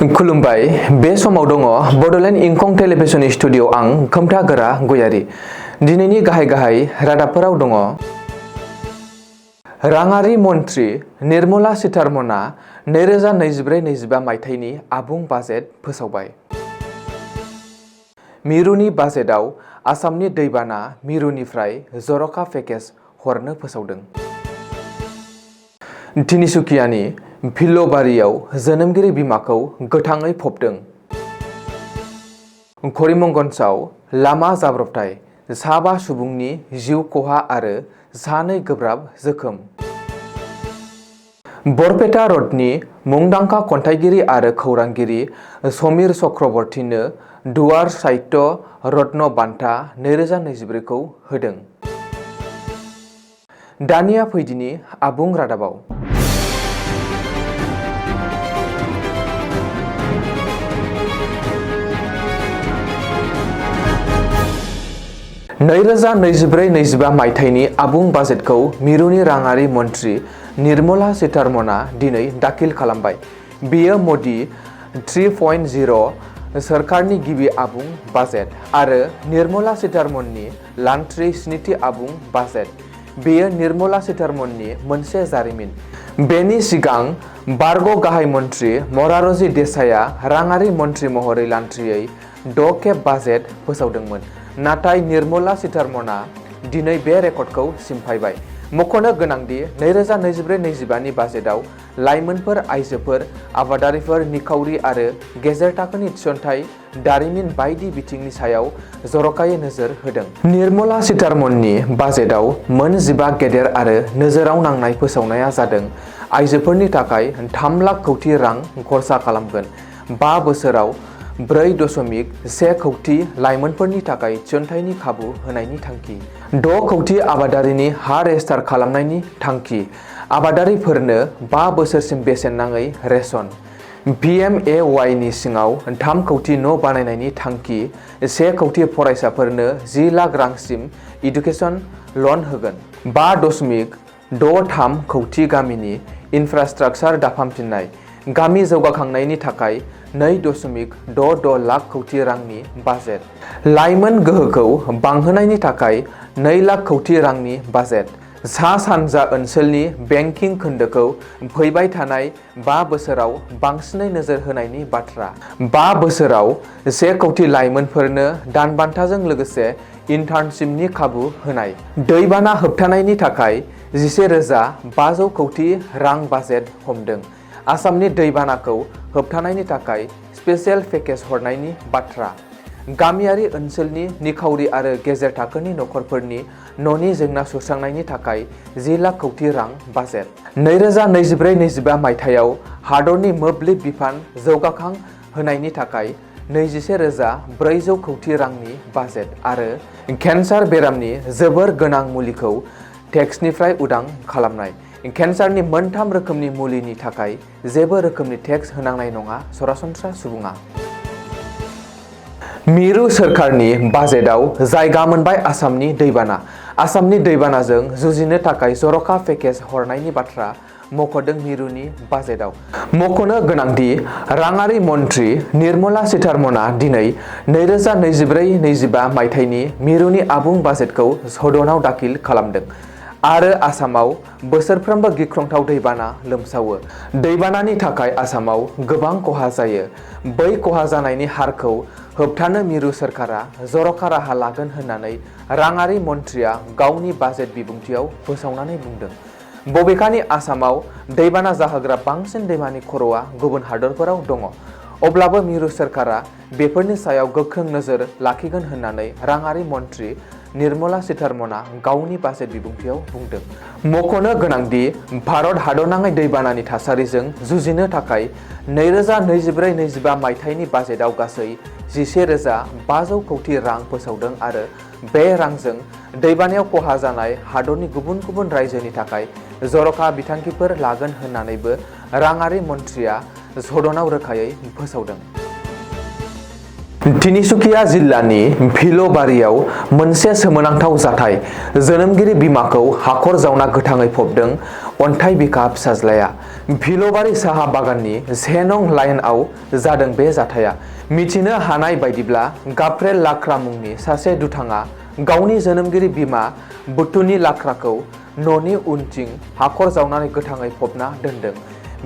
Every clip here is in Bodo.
खुलुमबाय बे समाव दङ बडोलेण्ड इंखं टेलिभिजन स्टुडिअ आं खोमथागोरा गयारि। दिनैनि गाहाय रादाबफोराव दङ। राङारि मन्थ्रि निर्मला सीतारमणआ 2024-25 मायथाइनि आबुं बाजेट फोसावबाय। मिरुनि बाजेटआव आसामनि दैबाना मिरुनिफ्राय जर'खा पेकेज हरनो फोसावदों। तिनिसुकियानि भिल्लबारियाव जोनोमगिरि बिमाखौ गोथाङै फबदों। करिमगन्जआव लामा जाब्रबथाय 5 सुबुंनि जिउ खहा आरो 2 गोब्राब जोखोम। बरपेटा रडनि मुंदांखा खन्थाइगिरि आरो खौरांगिरि समीर चक्रवर्तीनो दुवार साहित्य रत्न बान्था 2024 खौ होदों। दानिया फैदिनि आबुं रादाबाव। 2024-25 मायथाइनि आबुं बाजेटखौ मिरुनि राङारि मन्थ्रि निर्मला सीतारमणआ दिनै दाखिल खालामबाय। बेयो मदि 3.0 सोरखारनि गिबि आबुं बाजेट आरो निर्मला सीतारमणनि लान्थ्रि 7थि आबुं बाजेट। बेयो निर्मला सीतारमणनि मोनसे जारिमिन। बेनि सिगां बारग' गाहाय मन्थ्रि मरारजी देसाईआ राङारि मन्थ्रि महरै लान्थ्रियै 6 खेब बाजेट फोसावदोंमोन। नाथाय निर्मला सीतारमणआ दिनै बे रेकर्डखौ सिफायबाय। मख'नो गोनांदि 2024-25 नि बाजेटआव लाइमोनफोर, आइजोफोर, आबादारिफोर, निखावरि आरो गेजेर थाखोनि थिसनथाइ, दारिमिन बायदि बिथिंनि सायाव जर'खायै नोजोर होदों। निर्मला सीतारमणनि बाजेटआव मोन 15 गेदेर आरो नोजोराव नांनाय फोसावनाया जादों। आइजोफोरनि थाखाय 3 लाख कौटि रां खरसा खालामगोन। 5 बोसोराव 4.1 कौटि लाइमोनफोरनि थाखाय थिसनथाइनि खाबु होनायनि थांखि। 6 कौटि आबादारिनि हा रेजिस्टार खालामनायनि थांखि। आबादारिफोरनो 5 बोसोरसिम बेसेन नाङै रेशन। PMAY नि सिङाव 3 कौटि न' बानायनायनि थांखि। 1 कौटि फरायसाफोरनो 10 लाख रांसिम इडुकेसन लन होगोन। 5.63 कौटि गामिनि इनफ्रास्ट्राक्चार दाफामफिननाय। गामि जौगाखांनायनि थाखाय 2.66 लाख कौटि रांनि बाजेट। लाइमोन गोहोखौ बांहोनायनि थाखाय 2 लाख कौटि रांनि बाजेट। सा-सानजा ओनसोलनि बेंकिं खोन्दोखौ फैबाय थानाय 5 बोसोराव बांसिनै नोजोर होनायनि बाथ्रा। 5 बोसोराव 1 कौटि लाइमोनफोरनो दानबान्थाजों लोगोसे इन्टार्नशिपनि खाबु होनाय। दैबाना होबथानायनि थाखाय 11,500 कौटि रां बाजेट हमदों। आसामनि दैबानाखौ होबथानायनि थाखाय स्पेशेल पेकेज हरनायनि बाथ्रा। गामियारि ओनसोलनि निखावरि आरो गेजेर थाखोनि नखरफोरनि न'नि जेंना सुस्रांनायनि थाखाय 10 लाख कौटि रां बाजेट। 2024-25 मायथाइयाव हादरनि मोब्लिब बिफान जौगाखां होनायनि थाखाय 21,400 कौटि रांनि बाजेट आरो केन्सार बेरामनि जोबोर गोनां मुलिखौ टेक्सनिफ्राय उदां खालामनाय। केन्सारनि मोनथाम रोखोमनि मुलिनि थाखाय जेबो रोखोमनि टेक्स होनांनाय नङा सरासनस्रा सुबुङा। मिरु सोरखारनि बाजेटआव जायगा मोनबाय आसामनि दैबाना। आसामनि दैबानाजों जुजिनो थाखाय जर'खा पेकेज हरनायनि बाथ्रा मख'दों मिरुनि बाजेटआव। मख'नो गोनांदि राङारि मन्थ्रि निर्मला सीतारमणआ दिनै 2024-25 मायथाइनि मिरुनि आबुं बाजेटखौ सदनाव दाखिल खालामदों आरो आसामाव बोसोरफ्रोमबो गिख्रंथाव दैबाना लोमसावो। दैबानानि थाखाय आसामाव गोबां खहा जायो। बै खहा जानायनि हारखौ होबथानो मिरु सोरखारा जर'खा राहा लागोन होननानै राङारि मन्थ्रिया गावनि बाजेट बिबुंथियाव फोसावनानै बुंदों। बबेखानि आसामाव दैबाना जाहोग्रा बांसिन दैमानि खर'आ गुबुन हादोरफोराव दङ। अब्लाबो मिरु सोरखारा बेफोरनि सायाव गोख्रों नोजोर लाखिगोन होननानै राङारि मन्थ्रि निर्मला सीतारमणआ गावनि बाजेट बिबुंथियाव बुंदों। मख'नो गोनांदि भारत हादरनाङै दैबानानि थासारिजों जुजिनो थाखाय 2024-25 मायथाइनि बाजेटआव गासै 11,500 कौटि रां फोसावदों आरो बे रांजों दैबानायाव खहा जानाय हादरनि गुबुन गुबुन रायजोनि थाखाय जर'खा बिथांखिफोर लागोन होननानैबो राङारि मन्थ्रिया सदनाव रोखायै फोसावदों। तिनिसुकिया जिल्लानि भिल्लबारियाव मोनसे सोमोनांथाव जाथाय। जोनोमगिरि बिमाखौ हाखर जावना गोथाङै फबदों अन्थाइ बिखा फिसाज्लाया। भिल'बारि साहा बागाननि 1 नं लाइनआव जादों बे जाथाया। मिथिनो हानाय बायदिब्ला गाब्रिएल लाक्रा मुंनि सासे दुथाङा गावनि जोनोमगिरि बिमा बुट्टुनि लाक्राखौ न'नि उनथिं हाखर जावनानै गोथाङै फबना दोनदों।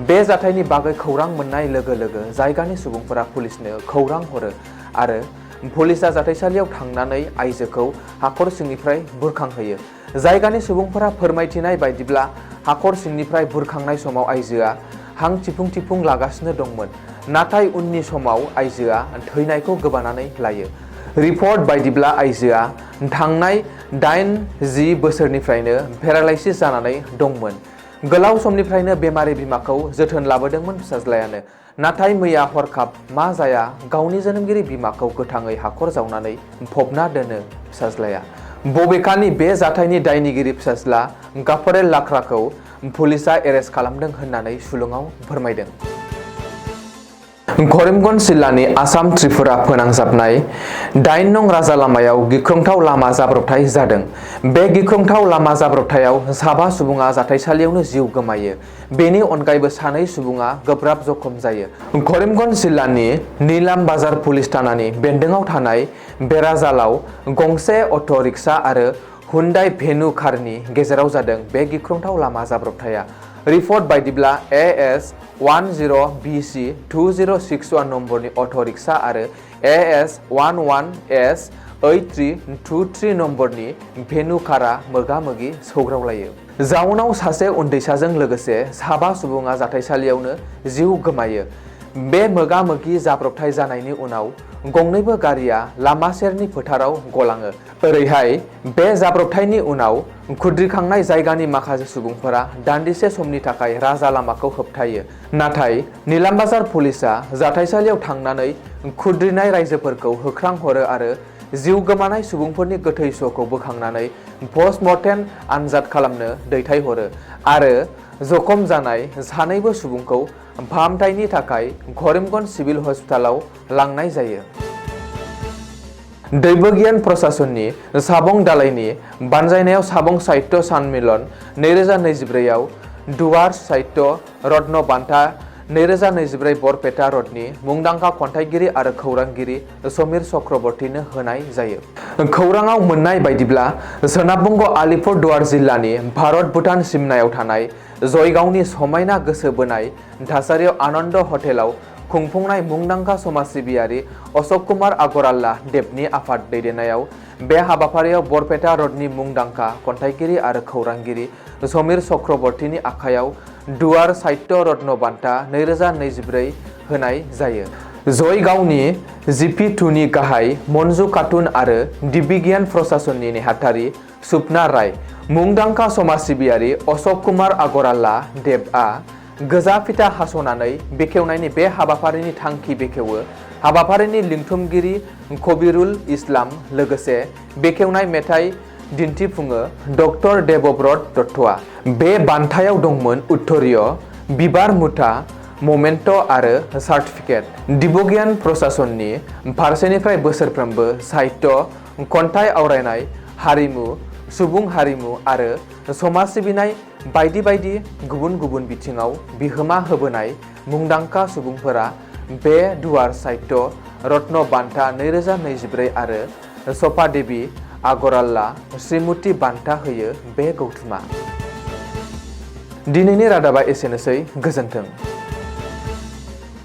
बे जाथायनि बागै खौरां मोननाय लोगो लोगो जायगानि सुबुंफोरा पुलिसनो खौरां हरो आरो पुलिसआ जाथायसालियाव थांनानै आइजोखौ हाखर सिंनिफ्राय बुरखांहोयो। जायगानि सुबुंफोरा फोरमायथिनाय बायदिब्ला हाखर सिंनिफ्राय बुरखांनाय समाव आइजोआ हां थिफुं थिफुं लागासिनो दंमोन, नाथाय उननि समाव आइजोआ थैनायखौ गोबानानै लायो। रिपर्ट बायदिब्ला आइजोआ थांनाय 8-10 बोसोरनिफ्रायनो पेरालाइसिस जानानै दंमोन। गोलाव समनिफ्रायनो बेमारि बिमाखौ जोथोन लाबोदोंमोन फिसाज्लायानो, नाथाय मैया हरखाब मा जाया गावनि जोनोमगिरि बिमाखौ गोथाङै हाखर जावनानै फबना दोनो फिसाज्लाया। बबेखानि बे जाथायनि दायनिगिरि फिसाज्ला गाब्रिएल लाक्राखौ पुलिसआ एरेस्ट खालामदों होननानै सुलुङाव फोरमायदों। करिमगन्ज जिल्लानि आसाम त्रिपुरा फोनांजाबनाय 8 नं राजा लामायाव गिख्रंथाव लामा जाब्रबथाय जादों। बे गिख्रंथाव लामा जाब्रबथायाव 7 सुबुङा जाथायसालियावनो जिउ गोमायो। बेनि अनगायैबो 2 सुबुङा गोब्राब जखम जायो। करिमगन्ज जिल्लानि नीलाम बाजार पुलिस थानानि बेन्दोंआव थानाय बेराजालाव गंसे अट' रिक्सा आरो हुन्डाइ भेनु कारनि गेजेराव जादों बे गिख्रंथाव लामा जाब्रबथाया। रिपर्ट बायदिब्ला AS10BC 2061 नम्बरनि अट' रिक्सा आरो AS11S 8323 नम्बरनि भेनु कारा मोगा-मोगि सौग्रावलायो। जाउनाव सासे उन्दैसाजों लोगोसे 7 सुबुङा जाथायसालियावनो जिउ गोमायो। बे मोगा-मोगि जाब्रबथाय जानायनि उनाव गंनैबो गारिया लामा सेरनि फोथाराव गलाङो। ओरैहाय बे जाब्रबथायनि उनाव खुद्रिखांनाय जायगानि माखासे सुबुंफोरा दान्दिसे समनि थाखाय राजा लामाखौ होबथायो। नाथाय नीलामबाजार पुलिसआ जाथायसालियाव थांनानै खुद्रिनाय राइजोफोरखौ होख्रांहरो आरो जिउ गोमानाय सुबुंफोरनि गोथै सहखौ बोखांनानै पस्टमर्टेम आनजाद खालामनो दैथायहरो आरो जखम जानाय 2 सुबुंखौ फाहामथायनि थाखाय करिमगन्ज सिभिल हस्पिटालाव लांनाय जायो। दैबगियान प्रशासननि साबं दालाइनि बानजायनायाव साबं साहित्य सन्मिलन 2024 आव दुवार साहित्य रत्न बान्था 2024 बरपेटा रडनि मुंदांखा खन्थाइगिरि आरो खौरांगिरि समीर चक्रवर्तीनो होनाय जायो। खौराङाव मोननाय बायदिब्ला सोनाब बंग आलिपुरदुवार जिल्लानि भारत-भुटान सिमनायाव थानाय जयगावनि समायना गोसो बोनाय थासारियाव आनन्द हटेलाव खुंफुंनाय मुंदांखा समाज सिबियारि अशोक कुमार आगरवाला देबनि आफाद दैदेननायाव बे हाबाफारियाव बरपेटा रडनि मुंदांखा खन्थाइगिरि आरो खौरांगिरि समीर चक्रवर्तीनि आखायाव दुवार साहित्य रत्न बान्था 2024 होनाय जायो। जयगावनि GP2नि गाहाय मन्जु खातुन आरो दिबिगियान प्रशासननि नेहाथारि सुपना राय, मुंदांखा समाज सिबियारि अशोक कुमार आगरवाला देबआ गोजा फिथा हास'नानै बेखेवनायनि बे हाबाफारिनि थांखि बेखेवो। हाबाफारिनि लिंथुमगिरि कबिरुल इस्लाम लोगोसे बेखेवनाय मेथाइ दिन्थिफुङो डक्टर देबब्रत दत्तआ। बे बान्थायाव दंमोन उत्तरीय, बिबार मुथा, ममेन्ट' आरो सार्टिफिकेट। दिबगियान प्रशासननि फारसेनिफ्राय बोसोरफ्रोमबो साहित्य, खन्थाइ आवरायनाय, हारिमु, सुबुं हारिमु आरो समाज सिबिनाय बायदि बायदि गुबुन गुबुन बिथिङाव बिहोमा होबोनाय मुंदांखा सुबुंफोरा बे दुवार साहित्य रत्न बान्था 2024 आरो सपा देबी आगरवाला श्रीमती बान्था होयो बे गौथुमा। दिनैनि रादाबा एसेनोसै, गोजोन्थों।